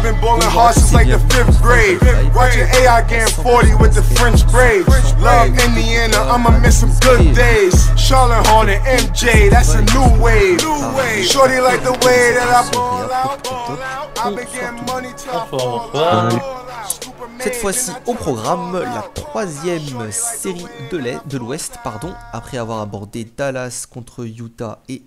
I've been bowling hard since like the 5th grade. Watching AI getting 40 with the French braids. Love Indiana, I'ma miss some good days. Charlotte Hornet, MJ, that's a new wave. Shorty like the way that I ball out. I've been getting money till I fall out. Cette fois-ci au programme, la troisième série de l'Ouest, après avoir abordé Dallas contre Utah et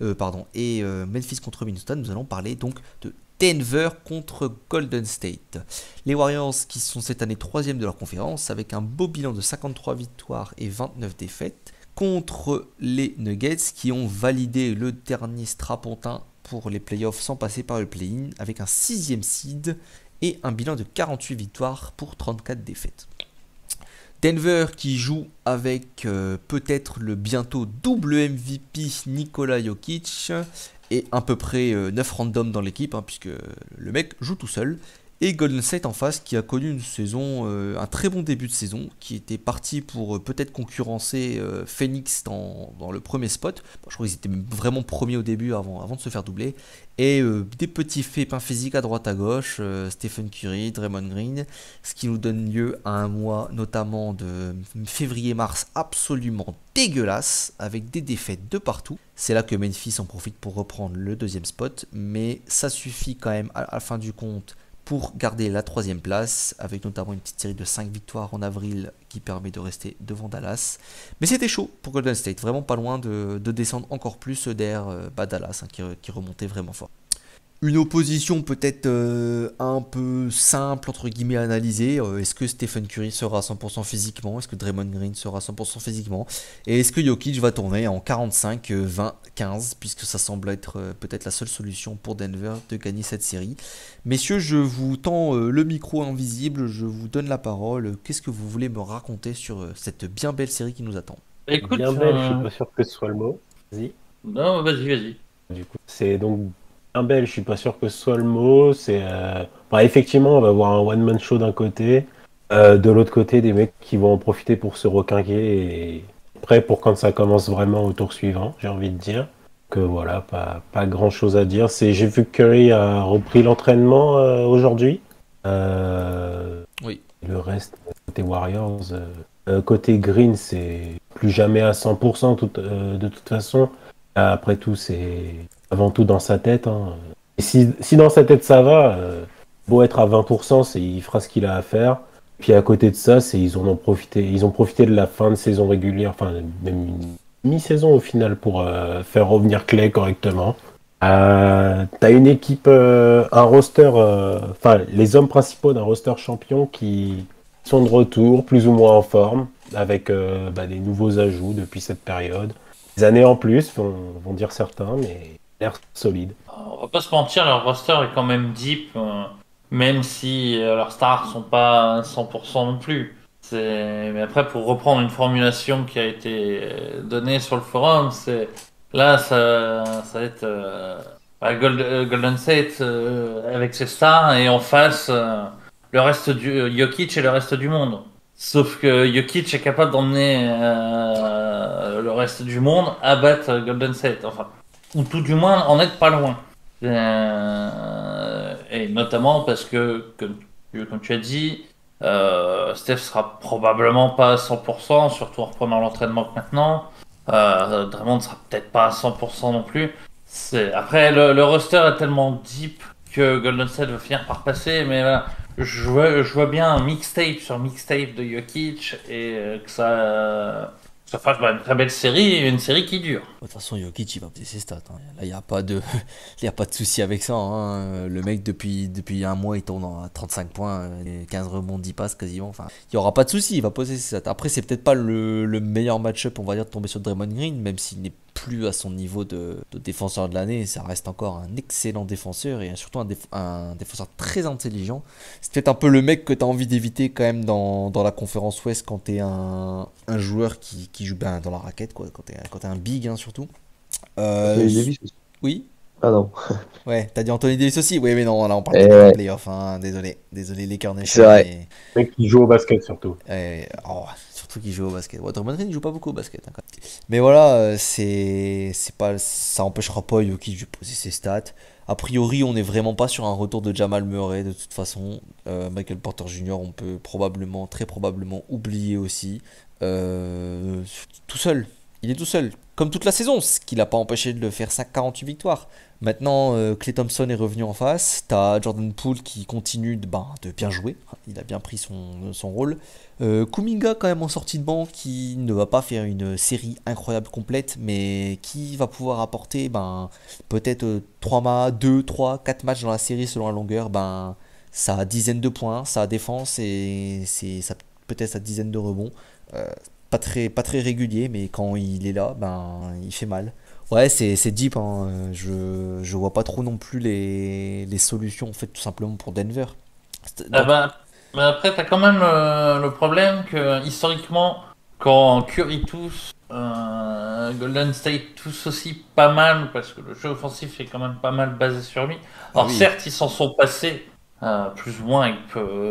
Memphis contre Minnesota, nous allons parler donc de Denver contre Golden State. Les Warriors qui sont cette année troisième de leur conférence avec un beau bilan de 53 victoires et 29 défaites contre les Nuggets qui ont validé le dernier strapontin pour les playoffs sans passer par le play-in avec un 6e seed et un bilan de 48 victoires pour 34 défaites. Denver qui joue avec peut-être le bientôt double MVP Nikola Jokic et à peu près 9 randoms dans l'équipe puisque le mec joue tout seul. Et Golden State en face qui a connu une saison, un très bon début de saison, qui était parti pour peut-être concurrencer Phoenix dans le premier spot. Bon, je crois qu'ils étaient vraiment premiers au début avant de se faire doubler. Et des petits pépins physiques à droite à gauche, Stephen Curry, Draymond Green, ce qui nous donne lieu à un mois notamment de février-mars absolument dégueulasse, avec des défaites de partout. C'est là que Memphis en profite pour reprendre le deuxième spot, mais ça suffit quand même à la fin du compte pour garder la troisième place, avec notamment une petite série de 5 victoires en avril qui permet de rester devant Dallas. Mais c'était chaud pour Golden State, vraiment pas loin de descendre encore plus derrière Dallas qui remontait vraiment fort. Une opposition peut-être un peu simple entre guillemets à analyser. Est-ce que Stephen Curry sera à 100% physiquement? Est-ce que Draymond Green sera à 100% physiquement? Et est-ce que Jokic va tourner en 45, 20, 15? Puisque ça semble être peut-être la seule solution pour Denver de gagner cette série. Messieurs, je vous tends le micro invisible, je vous donne la parole. Qu'est-ce que vous voulez me raconter sur cette bien belle série qui nous attend? Écoute, bien belle, je suis pas sûr que ce soit le mot. Vas-y. Non, vas-y. Du coup, c'est donc bien belle, je suis pas sûr que ce soit le mot. C'est effectivement, on va avoir un one-man show d'un côté. De l'autre côté, des mecs qui vont en profiter pour se requinquer et prêts pour quand ça commence vraiment au tour suivant, j'ai envie de dire. Que voilà, pas grand chose à dire. J'ai vu que Curry a repris l'entraînement aujourd'hui. Oui. Le reste, côté Warriors, côté Green, c'est plus jamais à 100% de toute façon. Après tout, c'est avant tout dans sa tête. Et si dans sa tête ça va, beau être à 20%, il fera ce qu'il a à faire. Puis à côté de ça, ils ont profité de la fin de saison régulière, enfin même une mi-saison au final pour faire revenir Clay correctement. T'as une équipe, un roster, les hommes principaux d'un roster champion qui sont de retour, plus ou moins en forme, avec des nouveaux ajouts depuis cette période. Des années en plus, vont dire certains, mais l'air solide. On va pas se mentir, leur roster est quand même deep, même si leurs stars sont pas 100% non plus. Mais après, pour reprendre une formulation qui a été donnée sur le forum, là, ça va être Golden State avec ses stars et en face le reste du Jokic et le reste du monde. Sauf que Jokic est capable d'emmener le reste du monde à battre Golden State, ou tout du moins en être pas loin. Et notamment parce que, comme tu as dit, Steph sera probablement pas à 100%, surtout en reprenant l'entraînement que maintenant. Draymond sera peut-être pas à 100% non plus. Après, le roster est tellement deep que Golden State va finir par passer, mais voilà, je vois bien un mixtape sur mixtape de Jokic et que ça fasse une très belle série, une série qui dure. De toute façon, Jokic, il va passer ses stats. Là, il n'y a pas de souci avec ça. Le mec, depuis un mois, il tourne à 35 points, 15 rebonds, 10 passes quasiment. Il n'y aura pas de souci, il va poser ses stats. Après, c'est peut-être pas le meilleur match-up, on va dire, de tomber sur Draymond Green, même s'il n'est plus à son niveau de défenseur de l'année. Ça reste encore un excellent défenseur et surtout un défenseur très intelligent. C'est peut-être un peu le mec que tu as envie d'éviter quand même dans la conférence Ouest quand tu es un joueur qui joue bien dans la raquette, quoi, quand tu es un big surtout. Anthony Davis aussi. Oui. Ah non. Ouais, t'as dit Anthony Davis aussi. Oui, mais non, là on parle de playoff. Désolé les Carnation. C'est vrai. Mais... mec qui joue au basket surtout. Surtout qui joue au basket. Draymond Green il joue pas beaucoup au basket. Mais voilà, ça empêchera pas Jokic de poser ses stats. A priori, on n'est vraiment pas sur un retour de Jamal Murray de toute façon. Michael Porter Jr., on peut très probablement oublier aussi. Tout seul, il est tout seul, comme toute la saison, ce qui l'a pas empêché de le faire 48 victoires. Maintenant, Klay Thompson est revenu en face. T'as Jordan Poole qui continue de bien jouer. Il a bien pris son rôle. Kuminga quand même en sortie de banc, qui ne va pas faire une série incroyable complète, mais qui va pouvoir apporter peut-être 2, 3, 4 matchs dans la série selon la longueur, sa dizaine de points, sa défense et peut-être sa dizaine de rebonds. Pas très régulier, mais quand il est là, il fait mal. Ouais, c'est deep, hein. Je vois pas trop non plus les solutions en fait, tout simplement pour Denver. Mais après, t'as quand même le problème que historiquement, quand Curry tousse, Golden State tousse aussi pas mal, parce que le jeu offensif est quand même pas mal basé sur lui. Alors oui. certes, ils s'en sont passés plus ou moins avec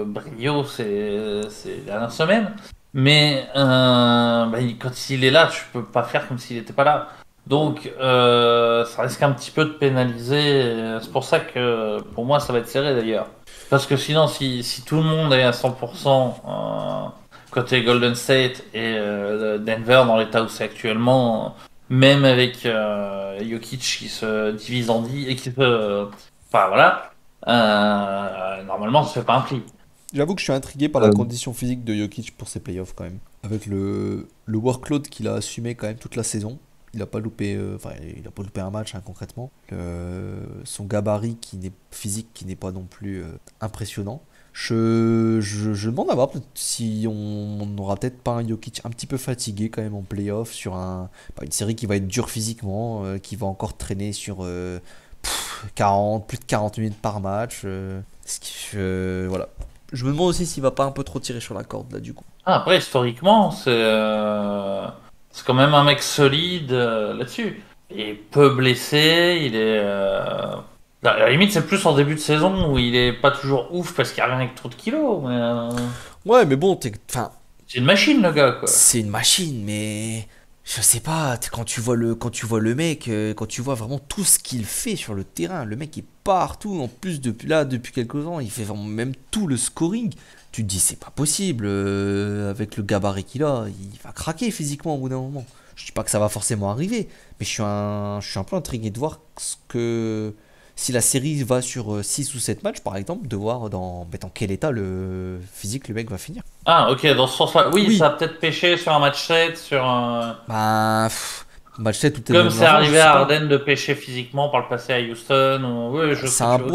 brio ces dernières semaines, mais quand il est là, tu peux pas faire comme s'il était pas là. Donc ça risque un petit peu de pénaliser. C'est pour ça que pour moi ça va être serré d'ailleurs. Parce que sinon si tout le monde est à 100% côté Golden State et Denver dans l'état où c'est actuellement, même avec Jokic qui se divise en 10 et qui se... normalement ça se fait pas un pli. J'avoue que je suis intrigué par la condition physique de Jokic pour ses playoffs quand même. Avec le workload qu'il a assumé quand même toute la saison. Il a pas loupé un match concrètement. Son gabarit physique qui n'est pas non plus impressionnant. Je demande à voir si on n'aura peut-être pas un Jokic un petit peu fatigué quand même en playoff sur une série qui va être dure physiquement, qui va encore traîner sur plus de 40 minutes par match. Voilà. Je me demande aussi s'il va pas un peu trop tirer sur la corde là du coup. Après historiquement c'est quand même un mec solide là-dessus. Il est peu blessé, il est... à la limite, c'est plus en début de saison où il est pas toujours ouf parce qu'il revient avec trop de kilos. Mais ouais, mais bon, c'est une machine, le gars, quoi. C'est une machine, mais... Je sais pas, quand tu vois le mec, quand tu vois vraiment tout ce qu'il fait sur le terrain, le mec est partout, en plus depuis quelques ans, il fait vraiment même tout le scoring. Tu te dis c'est pas possible, avec le gabarit qu'il a, il va craquer physiquement au bout d'un moment. Je dis pas que ça va forcément arriver, mais je suis un peu intrigué de voir si la série va sur 6 ou 7 matchs par exemple, de voir dans quel état le physique le mec va finir. Ah ok, dans ce sens-là, oui. Ça a peut-être pêché sur un match 7, sur un... match 7 ou comme c'est arrivé à Harden de pêcher physiquement par le passé à Houston. Oui,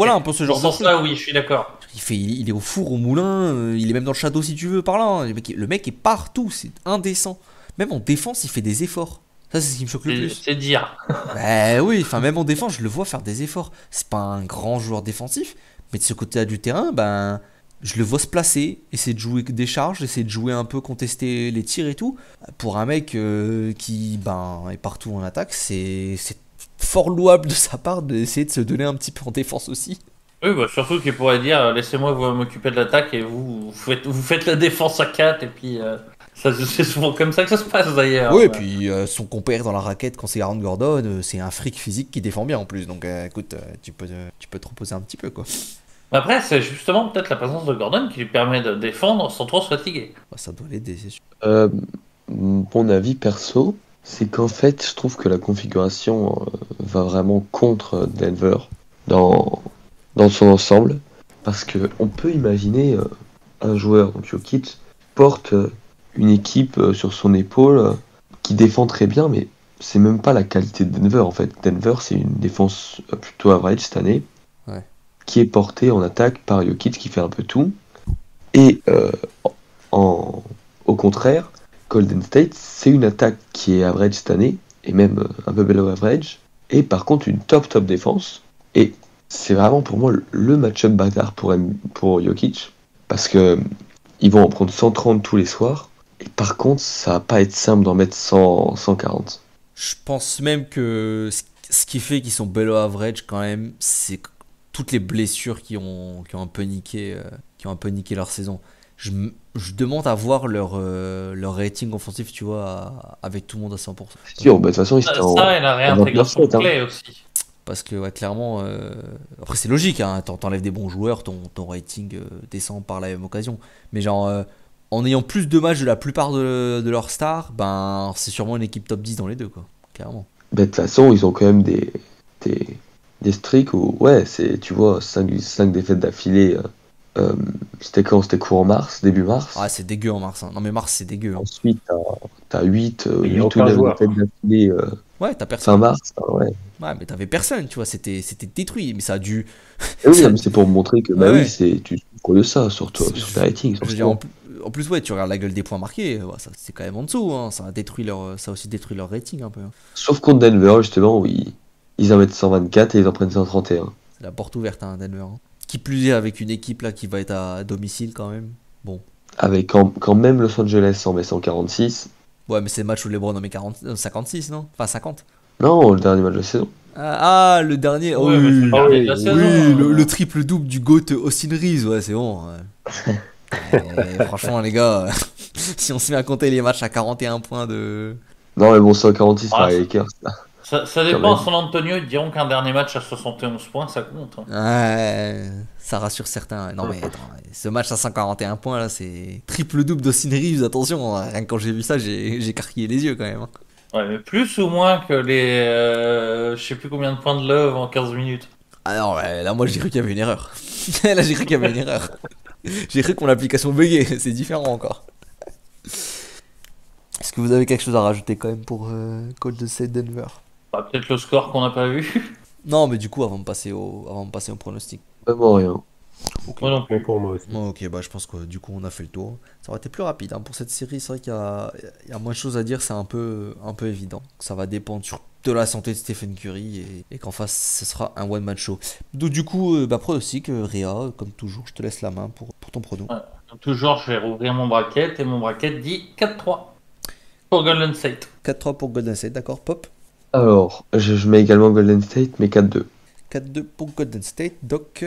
un peu ce genre de sens là, oui, je suis d'accord. Il est au four, au moulin, il est même dans le château si tu veux par là. Hein. Le mec est partout, c'est indécent. Même en défense, il fait des efforts. Ça, c'est ce qui me choque le plus. C'est dire. Oui, même en défense, je le vois faire des efforts. C'est pas un grand joueur défensif, mais de ce côté-là du terrain, je le vois se placer, essayer de jouer des charges, essayer de jouer un peu, contester les tirs et tout. Pour un mec qui est partout en attaque, c'est fort louable de sa part d'essayer de se donner un petit peu en défense aussi. Oui, surtout qu'il pourrait dire laissez-moi m'occuper de l'attaque et vous faites la défense à 4 et puis c'est souvent comme ça que ça se passe d'ailleurs. Oui, et puis son compère dans la raquette quand c'est Aaron Gordon, c'est un fric physique qui défend bien en plus, donc écoute, tu peux te reposer un petit peu quoi. Après, c'est justement peut-être la présence de Gordon qui lui permet de défendre sans trop se fatiguer. Ça doit l'aider, c'est sûr. Mon avis perso, c'est qu'en fait, je trouve que la configuration va vraiment contre Denver dans son ensemble, parce que on peut imaginer un joueur, donc Jokic, porte une équipe sur son épaule qui défend très bien, mais c'est même pas la qualité de Denver en fait. Denver, c'est une défense plutôt average cette année, qui est portée en attaque par Jokic qui fait un peu tout, et au contraire, Golden State, c'est une attaque qui est average cette année, et même un peu below average, et par contre une top défense, et c'est vraiment pour moi le match-up bâtard pour Jokic, parce que ils vont en prendre 130 tous les soirs, et par contre ça va pas être simple d'en mettre 140. Je pense même que ce qui fait qu'ils sont below average quand même, c'est toutes les blessures qui ont un peu niqué leur saison. Je demande à voir leur rating offensif, tu vois, avec tout le monde à 100%. C'est sûr, de toute façon, ils étaient ça et la réintégration de Klay aussi. Parce que ouais, clairement, après c'est logique, hein, t'enlèves des bons joueurs, ton rating descend par la même occasion. Mais genre, en ayant plus de matchs de la plupart de leurs stars, ben c'est sûrement une équipe top 10 dans les deux, quoi, clairement. Ben, de toute façon, ils ont quand même des streaks où, ouais, tu vois, 5 défaites d'affilée. C'était quand? C'était courant mars, début mars. Ah, c'est dégueu en mars, hein. Non mais mars c'est dégueu, hein. Ensuite, t'as 8 Il y a ou aucun 9 joueur. défaites d'affilée Ouais, t'as fin personne. mars. Ouais. Ouais, mais t'avais personne, tu vois, c'était détruit. Mais ça a dû. Et oui, ça- non, mais c'est pour montrer que, bah Ouais, ouais. oui, tu souffres de ça sur tes Je ratings. veux dire, en plus, ouais, tu regardes la gueule des points marqués, ouais, ça, c'est quand même en dessous, hein. Ça a aussi détruit leur rating un peu, hein. Sauf contre Denver, justement, où ils en mettent 124 et ils en prennent 131. C'est la porte ouverte, hein, Denver, hein. Qui plus est avec une équipe là qui va être à domicile quand même. Bon. Avec quand même Los Angeles en met 146. Ouais, mais c'est le match où LeBron en met 56, non? Enfin 50. Non, le dernier match de la saison. Le dernier. Oh, Ouais, mais c'est le oui, dernier de la oui, saison, hein. le triple-double du GOAT Austin Reeves, ouais, c'est bon. Ouais. Franchement, les gars, si on se met à compter les matchs à 41 points de. Non, mais bon, 146 Ah, par les ça- Lakers. Ça Quand dépend, même. San Antonio, ils diront qu'un dernier match à 71 points, ça compte, hein. Ouais, ça rassure certains. Non, mais attends, ce match à 141 points là, c'est triple-double d'Austin Reeves, attention, hein. Rien que quand j'ai vu ça, j'ai carquillé les yeux quand même, hein. Ouais, mais plus ou moins que les. Je sais plus combien de points de love en 15 minutes. Ah non, ouais, là, moi j'ai cru qu'il y avait une erreur. Là, j'ai cru qu'il y avait une erreur. J'ai cru que mon application buguait, c'est différent encore. Est-ce que vous avez quelque chose à rajouter quand même pour Golden State Denver? Bah, peut-être le score qu'on n'a pas vu. Non, mais du coup, avant de passer au pronostic. Vraiment rien. Moi non Bon plus. pour moi aussi. Bon, ok, bah je pense que du coup on a fait le tour. Ça aurait été plus rapide, hein. Pour cette série, c'est vrai il y a moins de choses à dire, c'est un peu évident. Ça va dépendre de la santé de Stephen Curry et qu'en face ce sera un one-man show. Donc du coup, pronostic, Réa, comme toujours, je te laisse la main pour ton prono. Ouais. Donc, toujours, je vais rouvrir mon bracket et mon bracket dit 4-3 pour Golden State. 4-3 pour Golden State, d'accord, Pop. Alors, je mets également Golden State, mais 4-2. 4-2 pour Golden State, Doc.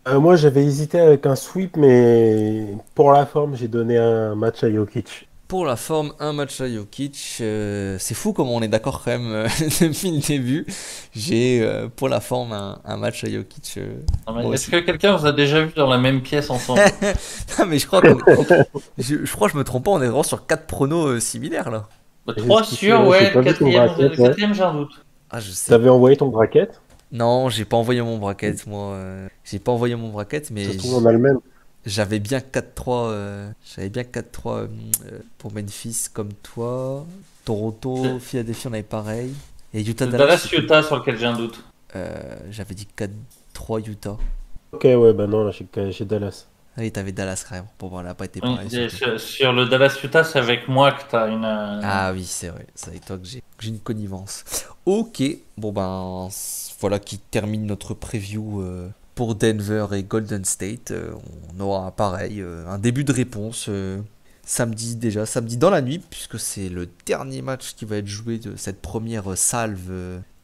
Moi, j'avais hésité avec un sweep, mais pour la forme, j'ai donné un match à Jokic. Pour la forme, un match à Jokic. C'est fou comme on est d'accord quand même depuis le début. J'ai pour la forme un match à Jokic. Non, mais Moi est-ce aussi. que quelqu'un vous a déjà vu dans la même pièce ensemble? Non, mais je crois je crois que je me trompe pas, on est vraiment sur 4 pronos similaires là. Bah, J'ai 3 expliqué, sûrs, j'ai ouais, pas le vu ton quatrième, bracket, ouais. j'ai un doute. Ah, je sais. T'avais envoyé ton bracket? Non, j'ai pas envoyé mon bracket, moi. J'ai pas envoyé mon bracket, mais Ça se trouve, on a le même. j'avais bien 4-3. J'avais bien 4-3 pour Memphis comme toi. Toronto, Philadelphie, on avait pareil. Et Utah, Le Dallas. Dallas-Utah sur lequel j'ai un doute. J'avais dit 4-3 Utah. Ok, ouais, bah non, là, j'ai Dallas. Ah oui, t'avais Dallas quand même. Bon, bon, elle a pas été Oui, pareil. et sur le Dallas-Utah, c'est avec moi que t'as une. Ah oui, c'est vrai. C'est avec toi que j'ai une connivence. Ok, bon ben voilà qui termine notre preview pour Denver et Golden State. On aura pareil un début de réponse samedi dans la nuit, puisque c'est le dernier match qui va être joué de cette première salve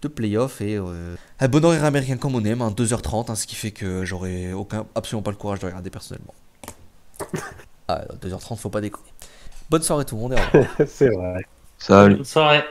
de playoff et un bon horaire américain comme on aime, 2h30, ce qui fait que j'aurai absolument pas le courage de regarder personnellement. Ah, 2h30, faut pas déconner. Bonne soirée tout le monde et au revoir. C'est vrai. Salut. Bonne soirée.